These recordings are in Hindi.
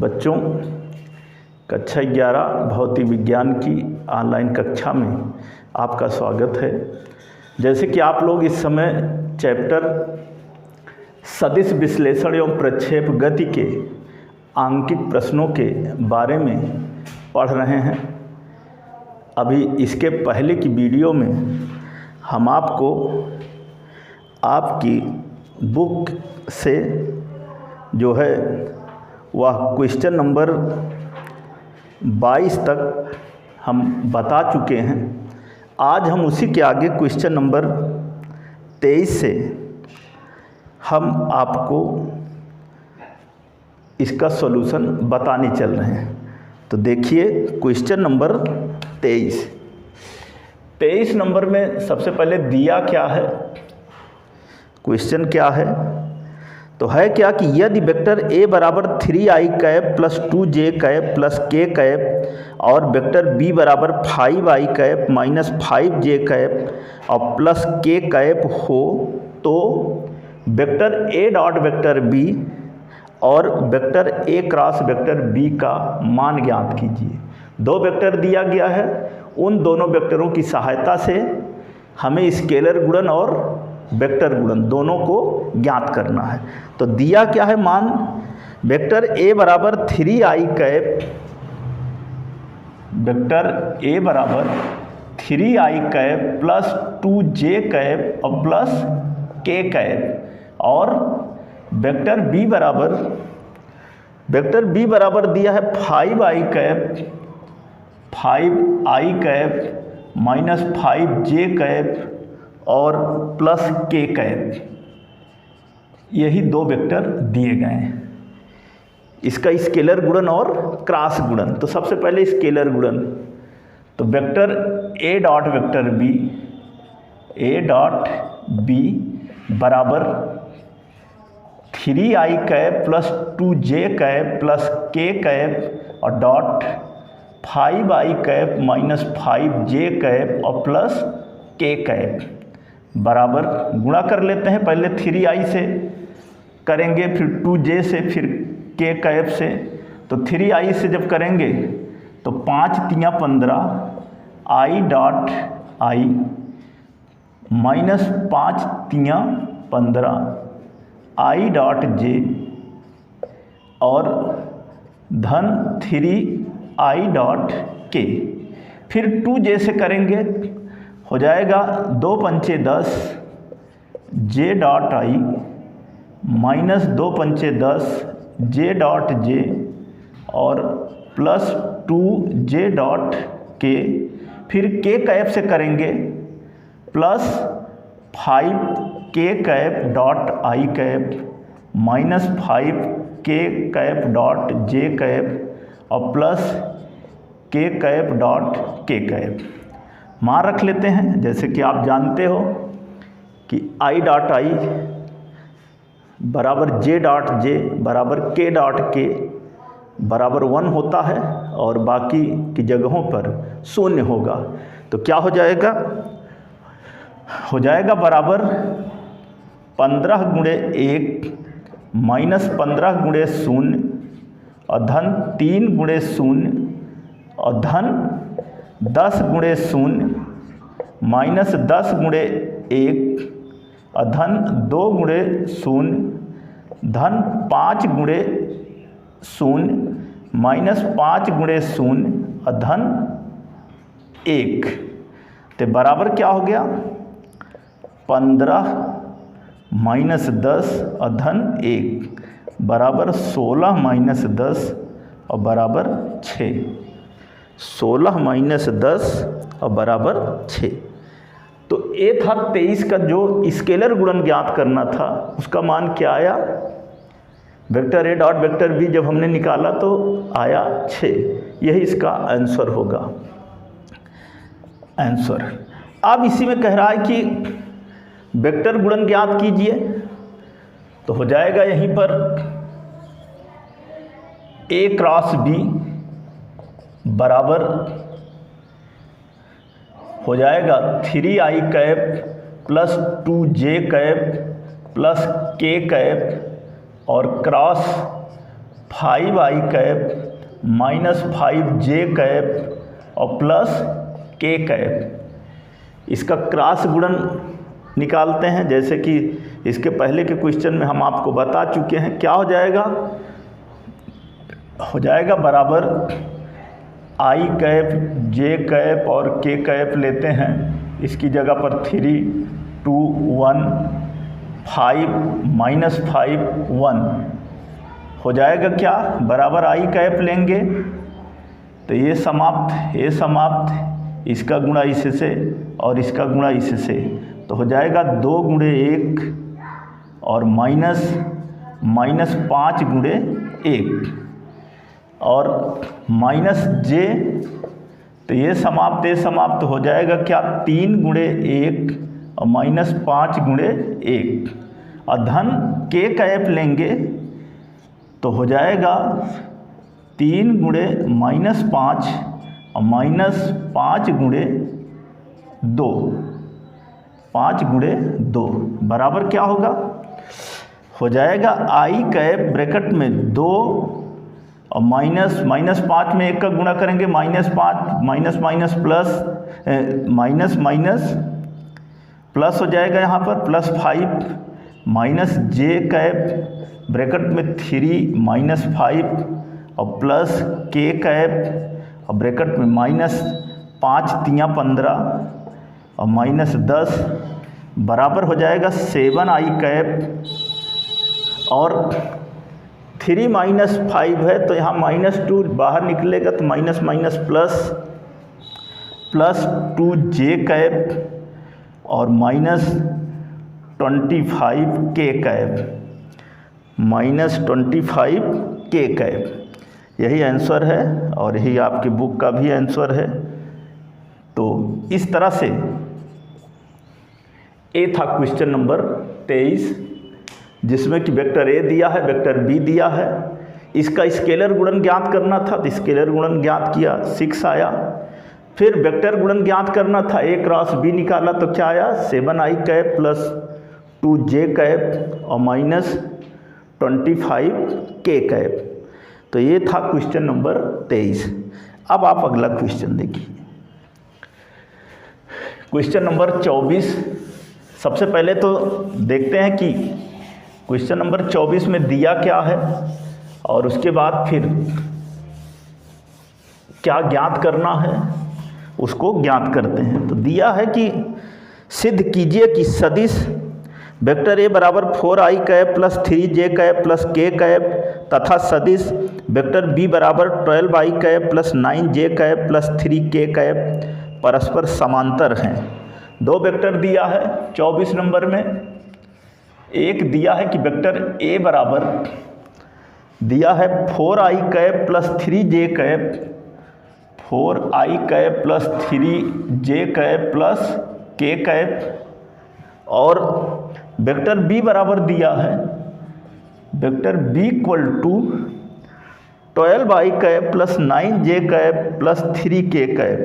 बच्चों, कक्षा 11 भौतिक विज्ञान की ऑनलाइन कक्षा में आपका स्वागत है। जैसे कि आप लोग इस समय चैप्टर सदिश विश्लेषण एवं प्रक्षेप गति के आंकिक प्रश्नों के बारे में पढ़ रहे हैं। अभी इसके पहले की वीडियो में हम आपको आपकी बुक से जो है वह क्वेश्चन नंबर 22 तक हम बता चुके हैं। आज हम उसी के आगे क्वेश्चन नंबर 23 से हम आपको इसका सॉल्यूशन बताने चल रहे हैं। तो देखिए क्वेश्चन नंबर 23 नंबर में सबसे पहले दिया क्या है, क्वेश्चन क्या है, तो है क्या कि यदि वेक्टर a बराबर 3i cap plus 2j cap plus k cap और वेक्टर b बराबर 5i cap minus 5j cap और प्लस k कैप हो, तो vector a dot vector b और vector a cross vector b का मान ज्ञात कीजिए। दो वेक्टर दिया गया है, उन दोनों वेक्टरों की सहायता से हमें स्केलर गुणन और वेक्टर गुणन दोनों को ज्ञात करना है। तो दिया क्या है मान, वेक्टर a बराबर 3i कैप, वेक्टर a बराबर 3i cap plus 2j cap और प्लस k कैप और वेक्टर b बराबर दिया है 5i cap minus 5j cap और प्लस k कैप। यही दो वेक्टर दिए गए हैं। इसका स्केलर गुणन और क्रॉस गुणन। तो सबसे पहले स्केलर गुणन, तो vector a dot vector b बराबर 3i cap plus 2j cap plus k cap और dot 5i cap minus 5j cap और प्लस k कैप बराबर गुणा कर लेते हैं। पहले 3i से करेंगे, फिर 2j से, फिर k कैप से। तो 3i से जब करेंगे तो 5 तियाँ 15 i dot i minus 5 तियाँ 15 i dot j और धन 3i डॉट k। फिर 2j से करेंगे, हो जाएगा 2 पंचे 10 j डॉट i माइनस 2 पंचे 10 j डॉट j और प्लस 2j डॉट k। फिर k कैप से करेंगे plus 5k cap dot i cap minus 5k cap dot j cap और plus k cap dot k cap. मान रख लेते हैं, जैसे कि आप जानते हो कि i डॉट i बराबर j डॉट j बराबर k डॉट k बराबर 1 होता है और बाकी की जगहों पर 0 होगा। तो क्या हो जाएगा, बराबर 15 गुणे 1 माइनस 15 गुणे 0 और धन 3 गुणे 0 और धन 10 गुणे 0 माइनस 10 गुणे 1 और धन 2 गुणे 0 धन 5 गुणे 0 माइनस 5 गुणे 0 और धन 1। तो बराबर क्या हो गया, 15 माइनस 10 और धन 1 बराबर 16 माइनस 10 और बराबर 6। 16 माइनस 10 और बराबर 6। तो ये था 23 का जो स्केलर गुणन ज्ञात करना था, उसका मान क्या आया, vector a dot vector b जब हमने निकाला तो आया 6। यही इसका आंसर होगा, आंसर। अब इसी में कह रहा है कि वेक्टर गुणन ज्ञात कीजिए, तो हो जाएगा यहीं पर a क्रॉस b बराबर हो जाएगा 3i cap plus 2j cap plus k cap और क्रॉस फाइव आई कैप माइनस 5j कैप और प्लस k कैप। इसका क्रॉस गुणन निकालते हैं, जैसे कि इसके पहले के क्वेश्चन में हम आपको बता चुके हैं। क्या हो जाएगा? हो जाएगा बराबर आई कैप j कैप और k कैप लेते हैं, इसकी जगह पर 3 2 1 5 माइनस 5 1 हो जाएगा क्या? बराबर आई कैप लेंगे तो ये समाप्त, इसका गुणा इससे और इसका गुणा इससे, तो हो जाएगा 2 गुणे 1 और माइनस 5 गुणे 1 और माइनस j, तो ये समाप्त हो जाएगा क्या? 3 गुणे 1 और माइनस 5 गुणे 1 और धन k कैप लेंगे तो हो जाएगा 3 गुणे माइनस 5 और माइनस 5 गुणे 2, 5 गुणे 2 बराबर क्या होगा? हो जाएगा आई कैप ब्रैकेट में 2 और माइनस 5 में 1 का गुणा करेंगे -5 माइनस प्लस हो जाएगा यहाँ पर +5 माइनस j कैप ब्रैकेट में 3 -5 और प्लस k कैप और ब्रैकेट में -5 3 15 और -10 बराबर हो जाएगा 7 आई कैप और 3 -5 है तो यहाँ -2 बाहर निकलेगा तो माइनस प्लस 2j कैप और -25 k कैप, -25 k कैप। यही आंसर है और यही आपकी बुक का भी आंसर है। तो इस तरह से ए था क्वेश्चन नंबर 23, जिसमें कि वेक्टर ए दिया है, वेक्टर बी दिया है, इसका स्केलर गुणन ज्ञात करना था तो स्केलर गुणन ज्ञात किया 6 आया। फिर वेक्टर गुणन ज्ञात करना था, ए क्रॉस बी निकाला तो क्या आया? 7 आई कैप प्लस 2j कैप और -25 k कैप। तो ये था क्वेश्चन नंबर 23। अब आप अगला क्वेश्चन देखिए, क्वेश्चन नंबर 24। सबसे पहले तो देखते हैं कि क्वेश्चन नंबर 24 में दिया क्या है और उसके बाद फिर क्या ज्ञात करना है उसको ज्ञात करते हैं। तो दिया है कि सिद्ध कीजिए कि सदिश वेक्टर ए बराबर 4i cap plus 3j cap plus k cap तथा सदिश वेक्टर बी बराबर 12i cap plus 9j cap plus 3k cap परस्पर समांतर हैं। 2 वेक्टर दिया है 24 नंबर में। एक दिया है कि वेक्टर ए बराबर दिया है 4i cap plus 3j cap, 4i cap plus 3j cap plus k cap, और वेक्टर बी बराबर दिया है vector B equal to 12i cap plus 9j cap plus 3k cap,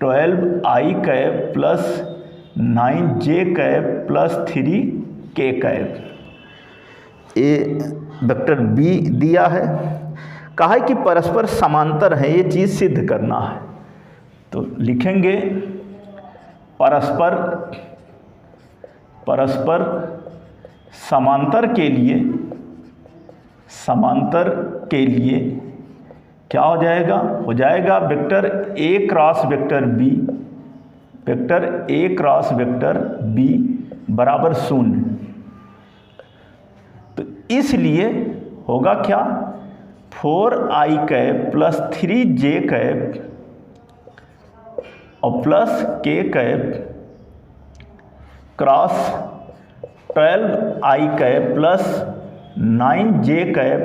12i cap plus 9j cap plus 3k cap. ये वेक्टर बी दिया है, कहा है कि परस्पर समांतर है, ये चीज़ सिद्ध करना है। तो लिखेंगे परस्पर समांतर के लिए क्या हो जाएगा? हो जाएगा vector A cross vector B, vector A cross vector B बराबर 0। तो इसलिए होगा क्या? 4i cap plus 3j cap और plus k cap cross 12i cap plus 9j cap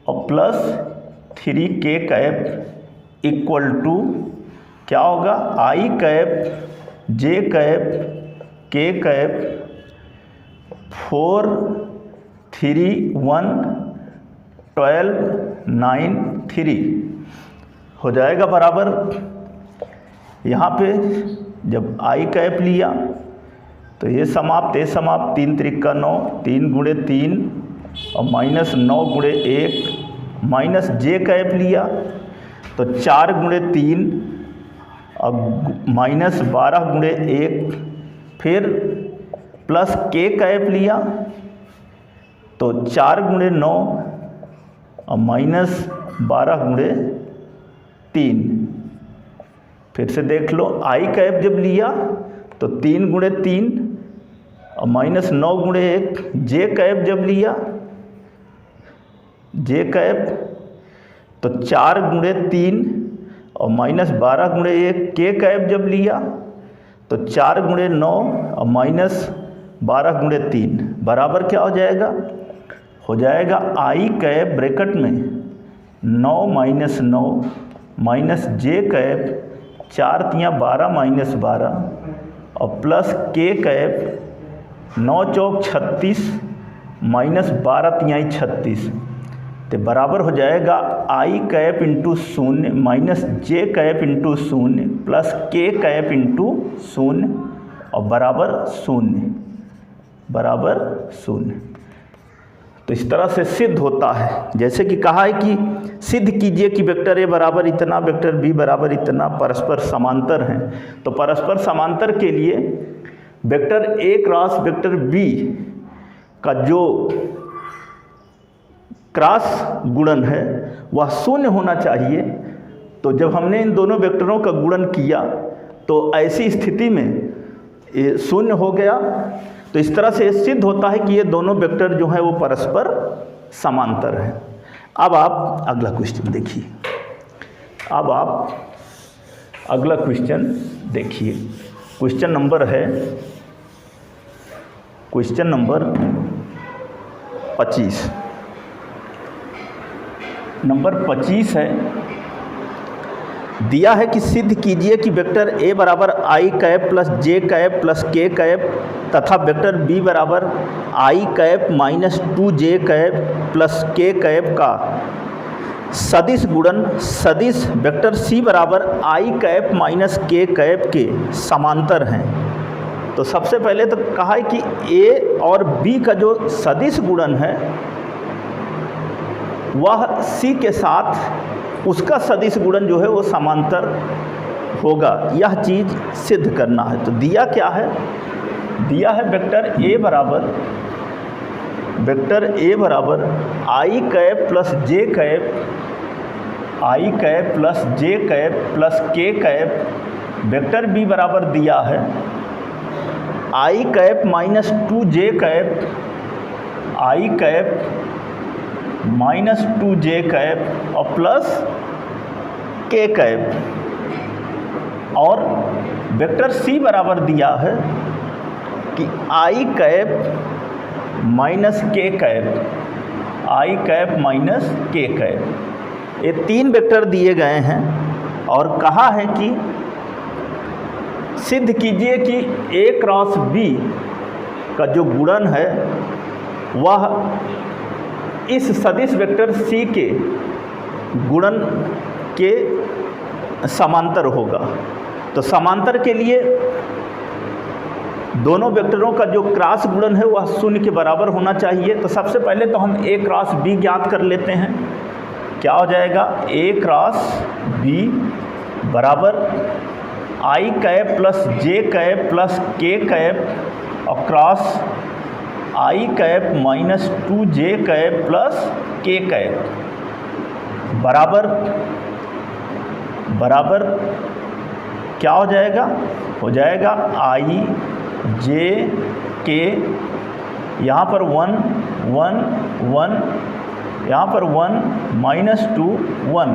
और plus 3k cap equal to क्या होगा? i cap j cap k cap 4 3 1 12 9 3 हो जाएगा बराबर। यहाँ पे जब i कैप लिया तो ये समाप्त 3 त्रिक का 9, 3 गुणे 3 और माइनस 9 गुणे 1 माइनस जे कैप लिया तो 4 गुणे 3 और माइनस 12 गुणे 1, फिर प्लस के कैप लिया तो 4 गुणे 9 और माइनस 12 गुणे 3। फिर से देख लो, आई कैप जब लिया तो 3 गुणे 3 और माइनस 9 गुणे 1। जे कैप जब लिया, जे कैप तो 4 गुणे 3 और माइनस 12 गुणे 1। के कैप जब लिया तो 4 गुणे 9 और माइनस 12 गुणे 3 बराबर क्या हो जाएगा? हो जाएगा आई कैप ब्रैकेट में 9 माइनस 9 माइनस जे कैप 4 तियाँ 12 माइनस 12 और प्लस के कैप 9 चौक 36 माइनस 12 तिहाई 36 तो बराबर हो जाएगा आई कैप इंटू 0 माइनस जे कैप इंटू 0 प्लस के कैप इंटू 0 और बराबर 0 बराबर 0। तो इस तरह से सिद्ध होता है। जैसे कि कहा है कि सिद्ध कीजिए कि वेक्टर ए बराबर इतना, वेक्टर बी बराबर इतना परस्पर समांतर हैं। तो परस्पर समांतर के लिए vector A cross vector B का जो क्रॉस गुणन है वह शून्य होना चाहिए। तो जब हमने इन दोनों वेक्टरों का गुणन किया तो ऐसी स्थिति में ये शून्य हो गया। तो इस तरह से सिद्ध होता है कि ये दोनों वेक्टर जो हैं वो परस्पर समांतर हैं। अब आप अगला क्वेश्चन देखिए। अब आप अगला क्वेश्चन देखिए। क्वेश्चन नंबर है क्वेश्चन नंबर 25। नंबर 25 है, दिया है कि सिद्ध कीजिए कि वेक्टर ए बराबर आई कैप प्लस जे कैप प्लस के कैप तथा वेक्टर बी बराबर आई कैप माइनस 2 जे कैप प्लस के कैप का सदिश गुणन सदिश वेक्टर सी बराबर आई कैप माइनस के कैप के समांतर हैं। तो सबसे पहले तो कहा है कि ए और बी का जो सदिश गुणन है वह सी के साथ उसका सदिश गुणन जो है वो समांतर होगा, यह चीज़ सिद्ध करना है। तो दिया क्या है? दिया है वेक्टर ए बराबर आई कैप प्लस जे कैप, आई कैप प्लस जे कैप प्लस के कैप। वेक्टर बी बराबर दिया है आई कैप माइनस 2 जे कैप, आई कैप माइनस 2 जे कैप और प्लस के कैप। और वेक्टर सी बराबर दिया है कि आई कैप माइनस के कैप, आई कैप माइनस के कैप। ये 3 वेक्टर दिए गए हैं और कहा है कि सिद्ध कीजिए कि ए क्रॉस बी का जो गुणन है वह इस सदिश वेक्टर सी के गुणन के समांतर होगा। तो समांतर के लिए दोनों वेक्टरों का जो क्रॉस गुणन है वह 0 के बराबर होना चाहिए। तो सबसे पहले तो हम ए क्रॉस बी ज्ञात कर लेते हैं। क्या हो जाएगा? ए क्रॉस बी बराबर आई कैप प्लस जे कैप प्लस के कैप और क्रॉस आई कैप माइनस 2 जे कैप प्लस के कैप बराबर क्या हो जाएगा? हो जाएगा आई जे के, यहाँ पर 1 1 1, यहाँ पर 1 माइनस 2 1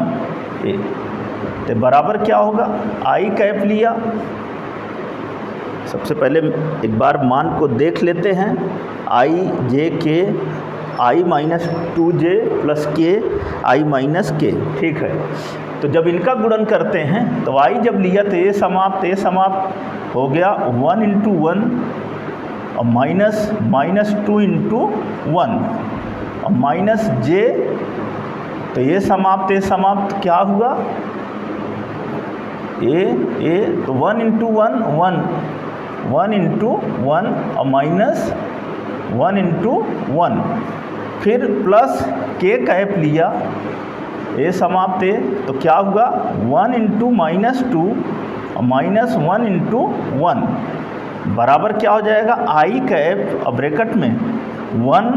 तो बराबर क्या होगा? आई कैप लिया। सबसे पहले एक बार मान को देख लेते हैं। आई जे के आई माइनस 2 जे प्लस के आई माइनस के, ठीक है। तो जब इनका गुणन करते हैं तो आई जब लिया तो ये समाप्त हो गया 1 इंटू 1 और माइनस 2 इंटू 1 और माइनस जे, तो ये समाप्त क्या हुआ? ए तो 1 इंटू 1 1 इंटू 1 और माइनस 1 इंटू 1 फिर प्लस के कैप लिया, ए समाप्त ए, तो क्या हुआ 1 इंटू -2 और -1 इंटू 1 बराबर क्या हो जाएगा आई कैप, अब ब्रैकेट में 1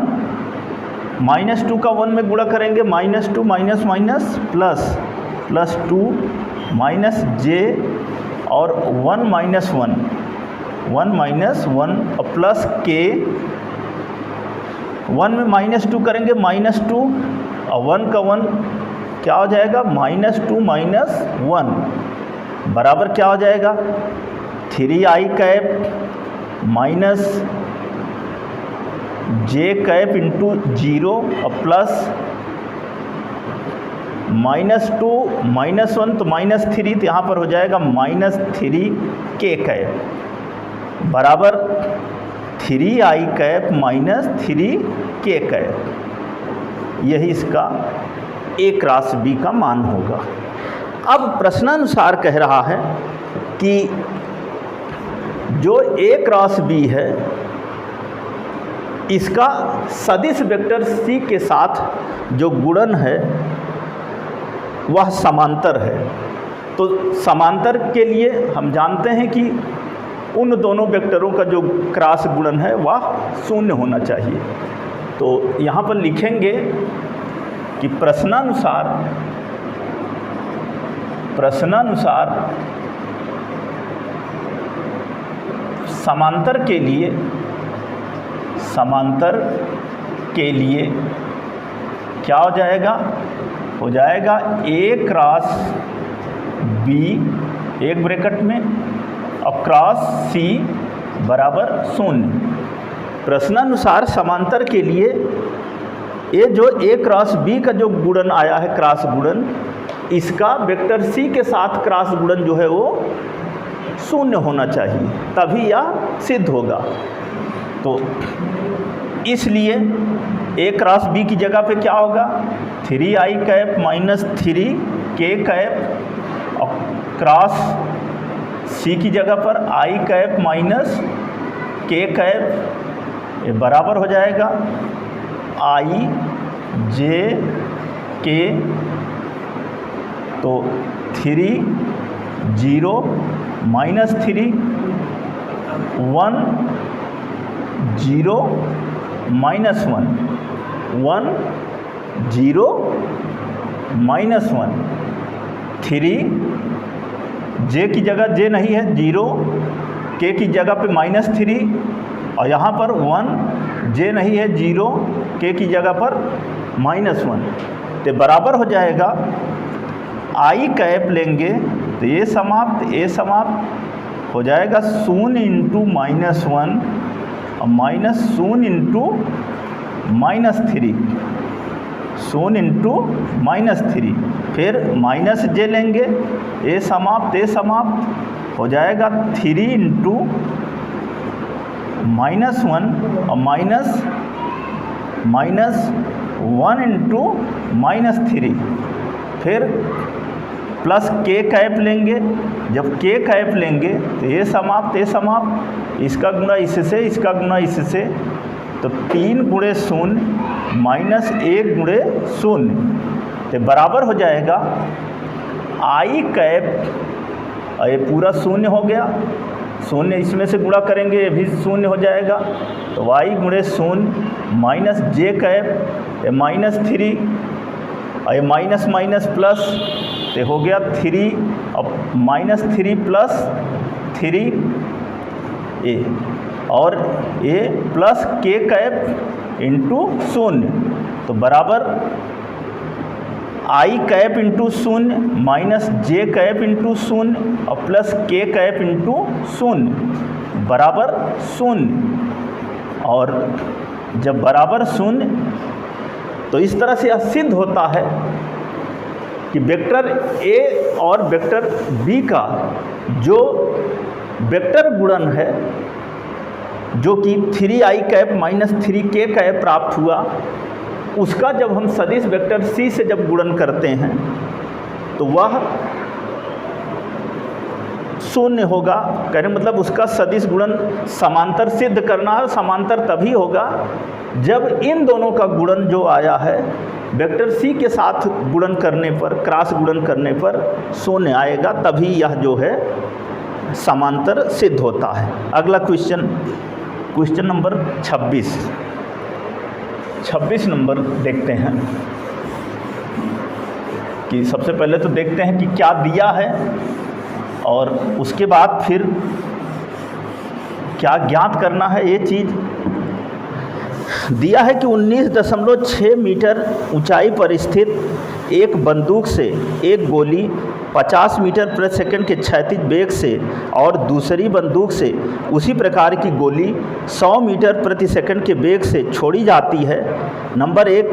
-2 का 1 में गुणा करेंगे, -2 minus minus plus plus 2 minus J और 1 माइनस 1 और प्लस के, 1 में -2 करेंगे -2 और 1 का 1 क्या हो जाएगा -2 माइनस 1 बराबर क्या हो जाएगा 3i कैप माइनस जे कैप इंटू 0 और प्लस -2 -1 तो -3, तो यहाँ पर हो जाएगा -3 के कैप बराबर 3i कैप माइनस 3 के कैप। यही इसका ए क्रॉस बी का मान होगा। अब प्रश्नानुसार कह रहा है कि जो ए क्रॉस बी है इसका सदिश वेक्टर सी के साथ जो गुणन है वह समांतर है। तो समांतर के लिए हम जानते हैं कि उन दोनों वेक्टरों का जो क्रॉस गुणन है वह शून्य होना चाहिए। तो यहाँ पर लिखेंगे कि प्रश्नानुसार समांतर के लिए क्या हो जाएगा, हो जाएगा ए क्रॉस बी एक ब्रैकेट में और क्रॉस सी बराबर 0। प्रश्नानुसार समांतर के लिए ये जो ए क्रॉस बी का जो गुणन आया है क्रॉस गुणन, इसका वेक्टर सी के साथ क्रॉस गुणन जो है वो 0 होना चाहिए, तभी यह सिद्ध होगा। तो इसलिए ए क्रॉस बी की जगह पे क्या होगा 3i कैप माइनस 3 के कैप और क्रॉस सी की जगह पर i कैप माइनस के कैप, ये बराबर हो जाएगा i j k, तो 3 0 -3 1 0 -1 1 0 -1 3 j की जगह j नहीं है 0, k की जगह पे -3 और यहाँ पर 1 j नहीं है 0, k की जगह पर -1, तो बराबर हो जाएगा i कैप लेंगे तो ये समाप्त हो जाएगा 0 इंटू -1 और -0 इंटू -3, 0 इंटू -3, फिर माइनस जे लेंगे, ए समाप्त हो जाएगा 3 इंटू -1 और -1 इंटू -3, फिर प्लस के कैप लेंगे। जब के कैप लेंगे तो ये समाप्त, इसका गुणा इससे, इसका गुणा इससे, तो 3 गुणे 0 -1 गुणे 0, तो बराबर हो जाएगा i कैप, ये पूरा 0 हो गया, 0 इसमें से गुणा करेंगे ये भी 0 हो जाएगा, तो y गुणे 0 माइनस जे कैप -3 और ये माइनस माइनस प्लस, तो हो गया 3 और -3 प्लस 3 ए और ए प्लस के कैप इंटू 0, तो बराबर i cap into 0 minus J cap into 0 और प्लस के कैप इंटू 0 बराबर 0। और जब बराबर 0 तो इस तरह से यह सिद्ध होता है कि वेक्टर ए और वेक्टर बी का जो वेक्टर गुणन है जो कि 3i कैप माइनस 3 के कैप प्राप्त हुआ, उसका जब हम सदिश वेक्टर सी से जब गुणन करते हैं तो वह शून्य होगा। कहने मतलब उसका सदिश गुणन समांतर सिद्ध करना है। समांतर तभी होगा जब इन दोनों का गुणन जो आया है वेक्टर सी के साथ गुणन करने पर, क्रॉस गुणन करने पर शून्य आएगा, तभी यह जो है समांतर सिद्ध होता है। अगला क्वेश्चन, क्वेश्चन नंबर 26 नंबर देखते हैं कि सबसे पहले तो देखते हैं कि क्या दिया है और उसके बाद फिर क्या ज्ञात करना है। ये चीज़ दिया है कि 19.6 मीटर ऊंचाई पर स्थित एक बंदूक से एक गोली 50 मीटर प्रति सेकंड के क्षैतिज वेग से और दूसरी बंदूक से उसी प्रकार की गोली 100 मीटर प्रति सेकंड के वेग से छोड़ी जाती है। नंबर 1,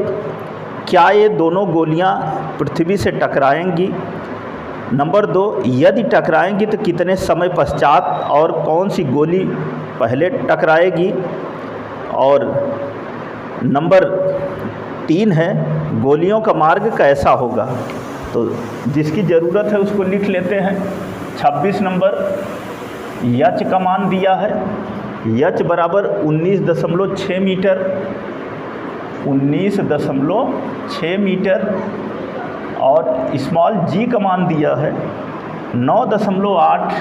क्या ये दोनों गोलियां पृथ्वी से टकराएंगी? नंबर 2, यदि टकराएंगी तो कितने समय पश्चात और कौन सी गोली पहले टकराएगी? और नंबर 3 है, गोलियों का मार्ग कैसा होगा? तो जिसकी ज़रूरत है उसको लिख लेते हैं। 26 नंबर, यच का मान दिया है, यच बराबर 19.6 मीटर, 19.6 मीटर और स्मॉल जी का मान दिया है 9.8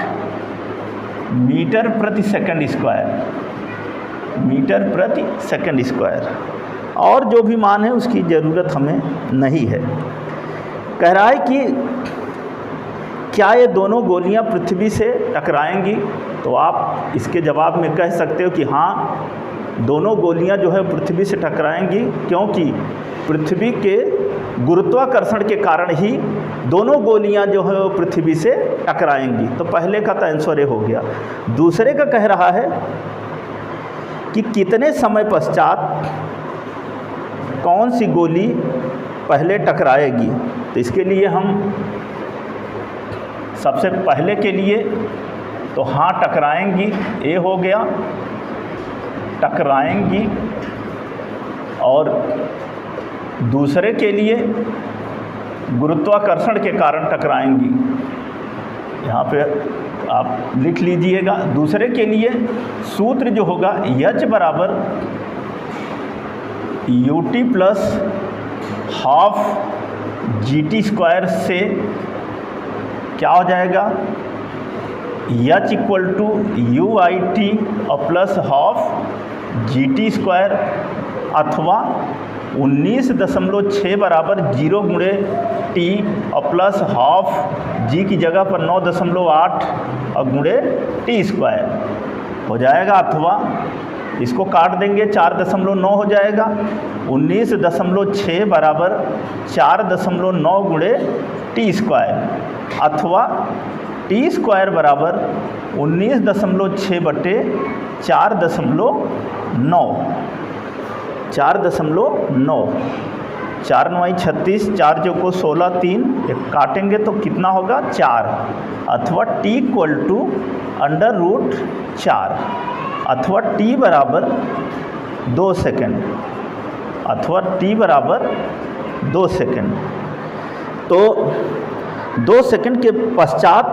मीटर प्रति सेकंड स्क्वायर, मीटर प्रति सेकंड स्क्वायर। और जो भी मान है उसकी ज़रूरत हमें नहीं है। कह रहा है कि क्या ये दोनों गोलियां पृथ्वी से टकराएंगी? तो आप इसके जवाब में कह सकते हो कि हाँ, दोनों गोलियां जो है पृथ्वी से टकराएंगी, क्योंकि पृथ्वी के गुरुत्वाकर्षण के कारण ही दोनों गोलियां जो है वो पृथ्वी से टकराएंगी। तो पहले का तो आंसर ये हो गया। दूसरे का कह रहा है कि कितने समय पश्चात कौन सी गोली पहले टकराएगी। तो इसके लिए हम सबसे पहले के लिए तो हाँ टकराएंगी, ए हो गया, टकराएंगी। और दूसरे के लिए गुरुत्वाकर्षण के कारण टकराएंगी। यहाँ पे आप लिख लीजिएगा। दूसरे के लिए सूत्र जो होगा एच बराबर u t plus half g t square से क्या हो जाएगा, H equal to u i t और plus half g t square, अथवा 19.6 बराबर 0 गुणे टी और प्लस हाफ जी की जगह पर 9.8 और गुणे टी स्क्वायर हो जाएगा। अथवा इसको काट देंगे, 4.9 हो जाएगा। 19.6 बराबर 4.9 गुणे टी स्क्वायर, अथवा टी स्क्वायर बराबर 19.6 बटे 4.9, 4.9, 4 9 36, 4 चौको 16, 3 एक काटेंगे तो कितना होगा 4, अथवा टी इक्वल टू √4, अथवा टी बराबर 2 सेकेंड, अथवा टी बराबर 2 सेकेंड। तो 2 सेकेंड के पश्चात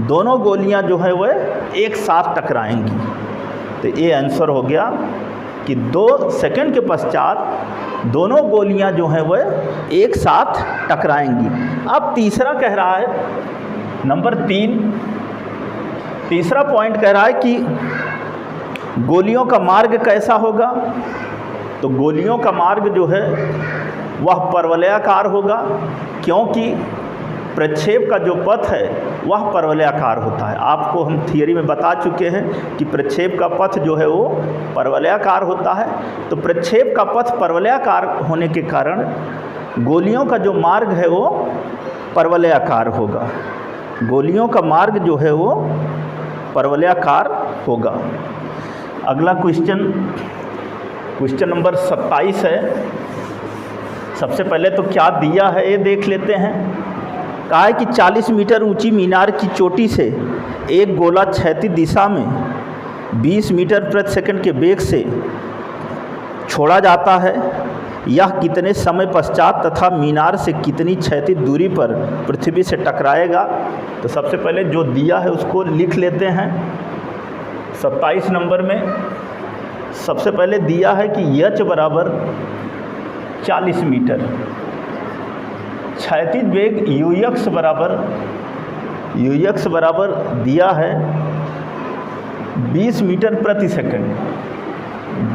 दोनों गोलियां जो है वह एक साथ टकराएंगी। तो ये आंसर हो गया कि 2 सेकेंड के पश्चात दोनों गोलियां जो हैं वह एक साथ टकराएंगी। अब तीसरा कह रहा है, नंबर 3, तीसरा पॉइंट कह रहा है कि गोलियों का मार्ग कैसा होगा। तो गोलियों का मार्ग जो है वह परवलयाकार होगा, क्योंकि प्रक्षेप का जो पथ है वह परवलयाकार होता है। आपको हम थियरी में बता चुके हैं कि प्रक्षेप का पथ जो है वो परवलयाकार होता है। तो प्रक्षेप का पथ परवलयाकार होने के कारण गोलियों का जो मार्ग है वो परवलयाकार होगा। गोलियों का मार्ग जो है वो परवलयाकार होगा। अगला क्वेश्चन, क्वेश्चन नंबर 27 है। सबसे पहले तो क्या दिया है ये देख लेते हैं। कहा है कि 40 मीटर ऊंची मीनार की चोटी से एक गोला क्षैतिज दिशा में 20 मीटर प्रति सेकंड के वेग से छोड़ा जाता है। यह कितने समय पश्चात तथा मीनार से कितनी क्षैतिज दूरी पर पृथ्वी से टकराएगा। तो सबसे पहले जो दिया है उसको लिख लेते हैं। 27 नंबर में सबसे पहले दिया है कि h बराबर 40 मीटर, क्षैतिज वेग ux बराबर दिया है 20 मीटर प्रति सेकंड,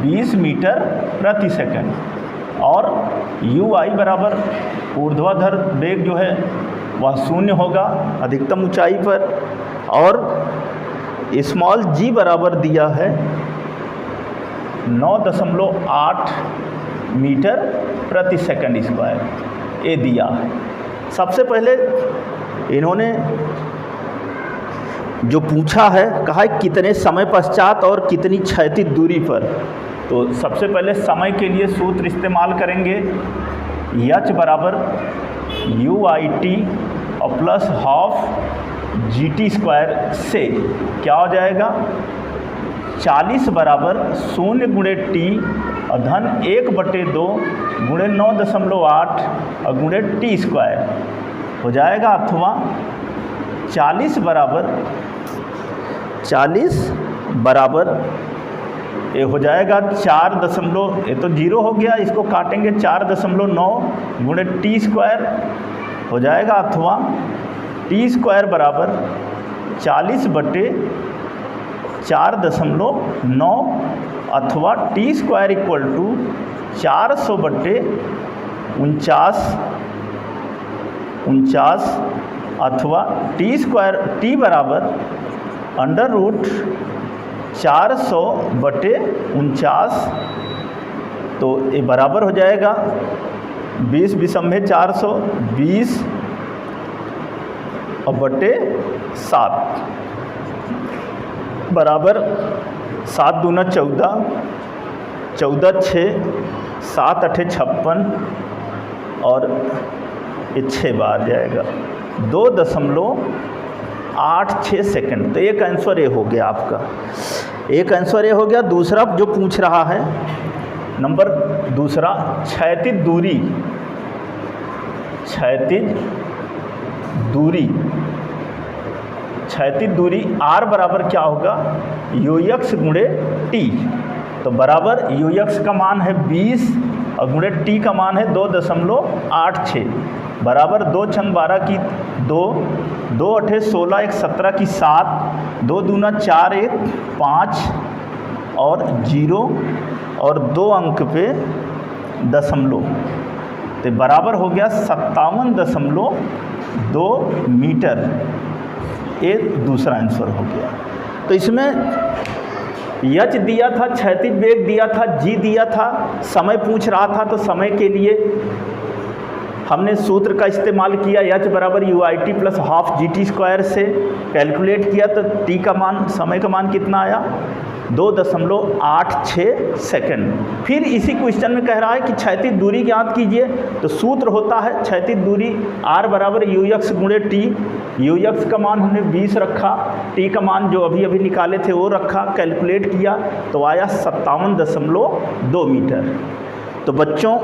20 मीटर प्रति सेकंड, और ui बराबर ऊर्ध्वाधर वेग जो है वह 0 होगा अधिकतम ऊंचाई पर, और स्मॉल g बराबर दिया है 9.8 मीटर प्रति सेकंड स्क्वायर, ये दिया है। सबसे पहले इन्होंने जो पूछा है, कहा है कितने समय पश्चात और कितनी क्षैतिज दूरी पर। तो सबसे पहले समय के लिए सूत्र इस्तेमाल करेंगे, h बराबर UIT और प्लस हाफ GT स्क्वायर से क्या हो जाएगा 40 बराबर 0 गुणे t और धन 1/2 गुणे 9.8 और गुणे t स्क्वायर हो जाएगा, अथवा 40 बराबर ये हो जाएगा 4 दशमलव, ये तो 0 हो गया, इसको काटेंगे 4.9 गुणे t स्क्वायर हो जाएगा, अथवा t स्क्वायर बराबर 40/4.9 अथवा t स्क्वायर इक्वल टू 400/49 अथवा t स्क्वायर t बराबर √400/49। तो ये बराबर हो जाएगा 20 विषम है 400, 20 और बटे 7 बराबर 7 दूना 14, 14 6, 7 8 56 और ये 6 बार जाएगा 2.86 सेकंड। तो एक आंसर ये हो गया आपका, एक आंसर ये हो गया। दूसरा जो पूछ रहा है नंबर दूसरा, क्षैतिज दूरी r बराबर क्या होगा ux गुणे t। तो बराबर ux का मान है 20 और गुणे t का मान है 2.86 बराबर 2 छंग 12 की 2, 2 8 16, 1 17 की 7, 2 दूना 4, 1 5 और 0 और 2 अंक पे दशमलव, तो बराबर हो गया 57.2 मीटर। ये दूसरा आंसर हो गया। तो इसमें h दिया था, क्षैतिज वेग दिया था, g दिया था, समय पूछ रहा था, तो समय के लिए हमने सूत्र का इस्तेमाल किया, h बराबर UIT plus half GT square से कैलकुलेट किया। तो t का मान, समय का मान कितना आया 2.86 सेकंड। फिर इसी क्वेश्चन में कह रहा है कि क्षैतिज दूरी ज्ञात कीजिए। तो सूत्र होता है क्षैतिज दूरी r बराबर ux गुणे t। ux का मान हमने 20 रखा, t का मान जो अभी निकाले थे वो रखा, कैलकुलेट किया तो आया 57.2 मीटर। तो बच्चों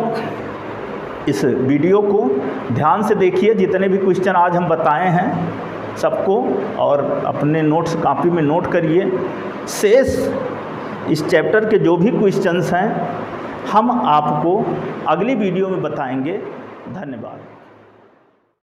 इस वीडियो को ध्यान से देखिए, जितने भी क्वेश्चन आज हम बताए हैं सबको, और अपने नोट्स कॉपी में नोट करिए। शेष इस चैप्टर के जो भी क्वेश्चंस हैं हम आपको अगली वीडियो में बताएंगे। धन्यवाद।